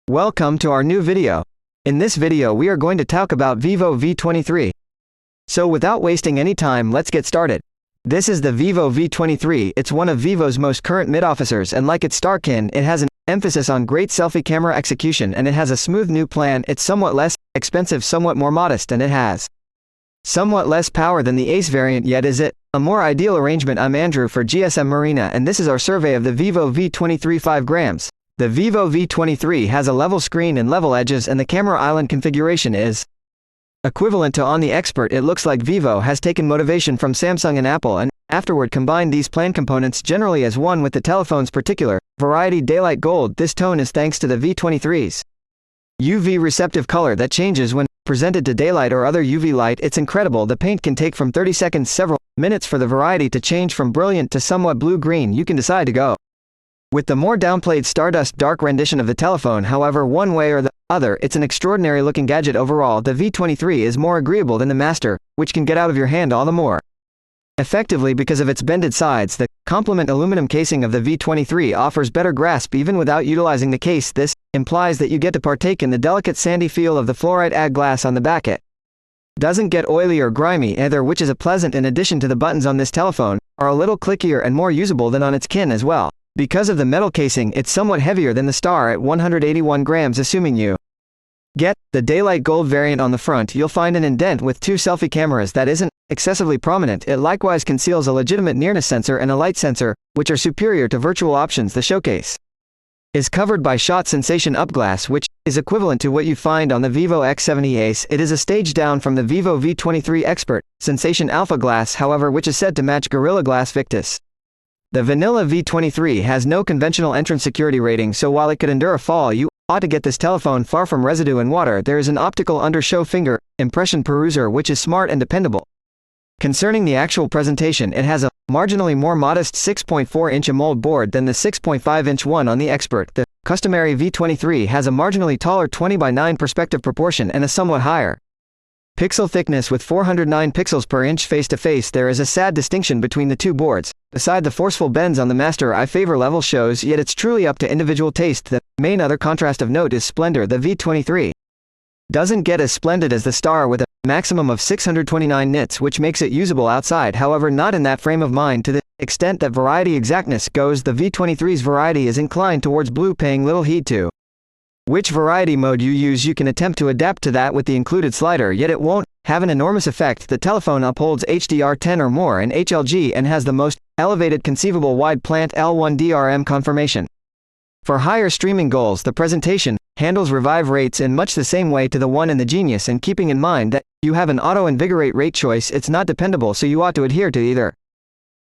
Welcome to our new video. In this video we are going to talk about VIVO V23. So without wasting any time, let's get started. This is the VIVO V23. It's one of Vivo's most current mid-officers, and like its star kin, it has an emphasis on great selfie camera execution, and it has a smooth new plan. It's somewhat less expensive, somewhat more modest, and it has somewhat less power than the Ace variant, yet is it a more ideal arrangement. I'm Andrew for GSM Marina, and this is our survey of the VIVO V23 5 grams. The VIVO V23 has a level screen and level edges, and the camera island configuration is equivalent to on the Expert. It looks like Vivo has taken motivation from Samsung and Apple, and afterward combined these plan components generally as one with the telephone's particular variety daylight gold. This tone is thanks to the V23's UV receptive color that changes when presented to daylight or other UV light. It's incredible. The paint can take from 30 seconds several minutes for the variety to change from brilliant to somewhat blue-green. You can decide to go with the more downplayed Stardust dark rendition of the telephone. However, one way or the other, it's an extraordinary looking gadget overall. The V23 is more agreeable than the Master, which can get out of your hand all the more effectively because of its bended sides. The complement aluminum casing of the V23 offers better grasp even without utilizing the case. This implies that you get to partake in the delicate sandy feel of the fluorite ag glass on the back. It doesn't get oily or grimy either, which is a pleasant. In addition to the buttons on this telephone are a little clickier and more usable than on its kin as well. Because of the metal casing, it's somewhat heavier than the Star at 181 grams. Assuming you get the daylight gold variant on the front, you'll find an indent with two selfie cameras that isn't excessively prominent. It likewise conceals a legitimate nearness sensor and a light sensor, which are superior to virtual options. The showcase is covered by Shot Sensation Upglass, which is equivalent to what you find on the Vivo X70 Ace. It is a stage down from the Vivo V23 Expert Sensation Alpha Glass, however, which is said to match Gorilla Glass Victus. The vanilla V23 has no conventional entrance security rating, so while it could endure a fall, you ought to get this telephone far from residue and water. There is an optical under-show finger impression peruser, which is smart and dependable. Concerning the actual presentation, it has a marginally more modest 6.4-inch AMOLED board than the 6.5-inch one on the Expert. The customary V23 has a marginally taller 20:9 perspective proportion and a somewhat higher pixel thickness with 409 pixels per inch face-to-face. There is a sad distinction between the two boards. Beside the forceful bends on the Master, I favor level shows, yet it's truly up to individual taste. The main other contrast of note is splendor. The V23 doesn't get as splendid as the Star with a maximum of 629 nits, which makes it usable outside, however not in that frame of mind. To the extent that variety exactness goes, the V23's variety is inclined towards blue, paying little heed to which variety mode you use. You can attempt to adapt to that with the included slider, yet it won't have an enormous effect. The telephone upholds HDR10 or more in HLG and has the most elevated conceivable wide plant L1 DRM conformation. For higher streaming goals, the presentation handles revive rates in much the same way to the one in the Genius, and keeping in mind that you have an auto invigorate rate choice, it's not dependable, so you ought to adhere to either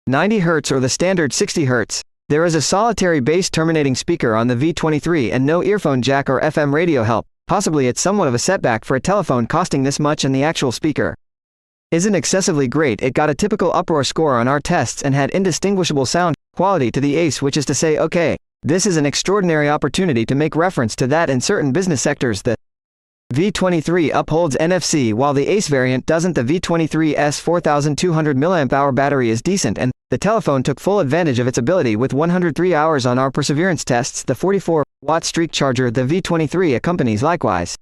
90 Hz or the standard 60 Hz. There is a solitary bass terminating speaker on the V23 and no earphone jack or FM radio help. Possibly it's somewhat of a setback for a telephone costing this much, and the actual speaker isn't excessively great. It got a typical uproar score on our tests and had indistinguishable sound quality to the Ace, which is to say, okay, this is an extraordinary opportunity to make reference to that in certain business sectors. The V23 upholds NFC while the Ace variant doesn't. The V23's 4200 mAh battery is decent, and the telephone took full advantage of its ability with 103 hours on our perseverance tests. The 44-watt streak charger the V23 accompanies likewise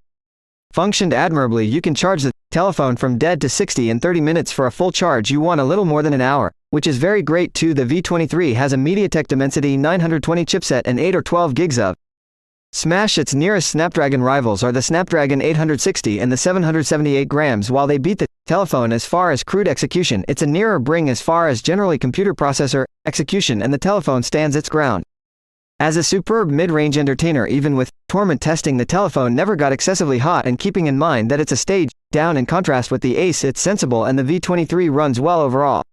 functioned admirably. You can charge the telephone from dead to 60 in 30 minutes. For a full charge you want a little more than an hour, which is very great too. The V23 has a MediaTek Dimensity 920 chipset and 8 or 12 gigs of smash. Its nearest Snapdragon rivals are the Snapdragon 860 and the 778 grams. While they beat the telephone as far as crude execution, it's a nearer bring as far as generally computer processor execution, and the telephone stands its ground as a superb mid-range entertainer. Even with torment testing, the telephone never got excessively hot, and keeping in mind that it's a stage down in contrast with the Ace, it's sensible, and the V23 runs well overall.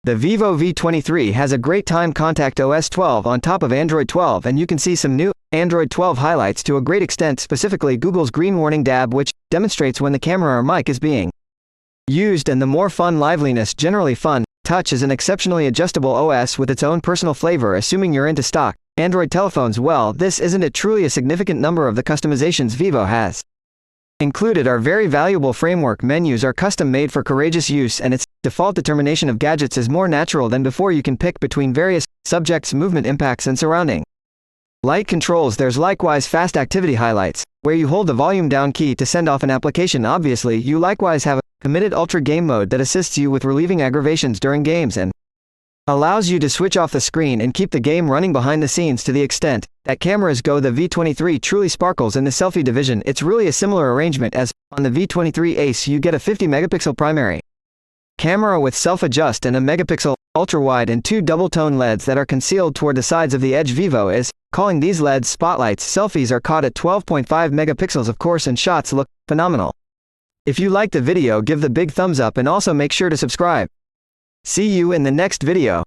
The VIVO V23 has a great time contact OS 12 on top of Android 12, and you can see some new Android 12 highlights to a great extent, specifically Google's green warning dab, which demonstrates when the camera or mic is being used, and the more fun liveliness. Generally fun. Touch is an exceptionally adjustable OS with its own personal flavor, assuming you're into stock Android telephones. Well, this isn't it. Truly a significant number of the customizations Vivo has included are very valuable. Framework menus are custom made for courageous use, and its default determination of gadgets is more natural than before. You can pick between various subjects, movement impacts, and surrounding Light controls. There's likewise fast activity highlights, where you hold the volume down key to send off an application. Obviously, you likewise have a committed ultra game mode that assists you with relieving aggravations during games and allows you to switch off the screen and keep the game running behind the scenes. To the extent that cameras go, the V23 truly sparkles in the selfie division. It's really a similar arrangement as on the V23 Ace. You get a 50 megapixel primary camera with self-adjust and a megapixel ultra-wide and two double-tone LEDs that are concealed toward the sides of the edge. Vivo is calling these LEDs spotlights. Selfies are caught at 12.5 megapixels of course, and shots look phenomenal. If you liked the video, give the big thumbs up and also make sure to subscribe. See you in the next video.